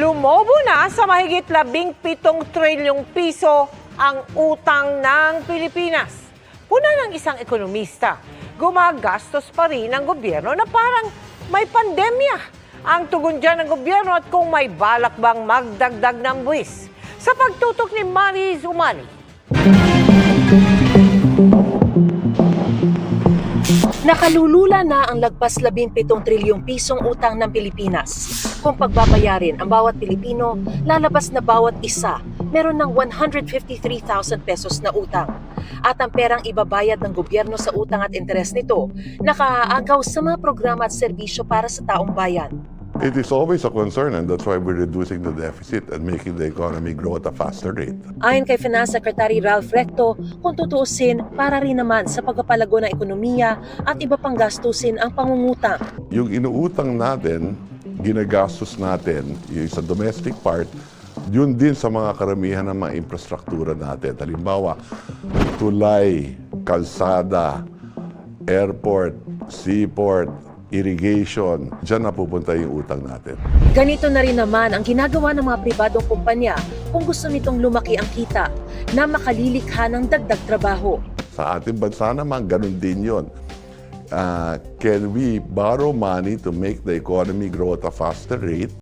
Lumobo na sa mahigit 17 trilyong piso ang utang ng Pilipinas. Puna ng isang ekonomista, gumagastos pa rin ang gobyerno na parang may pandemya. Ang tugon dyan ng gobyerno at kung may balak bang magdagdag ng buwis. Sa pagtutok ni Mariz Umali. Nakalulula na ang lagpas 17 trilyong pisong utang ng Pilipinas. Kung pagbabayarin ang bawat Pilipino, lalabas na bawat isa meron ng 153,000 pesos na utang. At ang perang ibabayad ng gobyerno sa utang at interes nito, nakaaagaw sa mga programa at serbisyo para sa taong bayan. It is always a concern, and that's why we're reducing the deficit and making the economy grow at a faster rate. Ayon kay Finance Secretary Ralph Recto, kung tutuusin, para rin naman sa pagpapalago ng ekonomiya at iba pang gastusin ang pangungutang. Yung inuutang natin, ginagastos natin, yung sa domestic part, yun din sa mga karamihan ng mga infrastruktura natin. Halimbawa, tulay, kalsada, airport, seaport, irrigation, dyan napupunta yung utang natin. Ganito na rin naman ang ginagawa ng mga pribadong kumpanya kung gusto nitong lumaki ang kita na makalilikha ng dagdag trabaho. Sa ating bansa naman, ganun din yun. Can we borrow money to make the economy grow at a faster rate?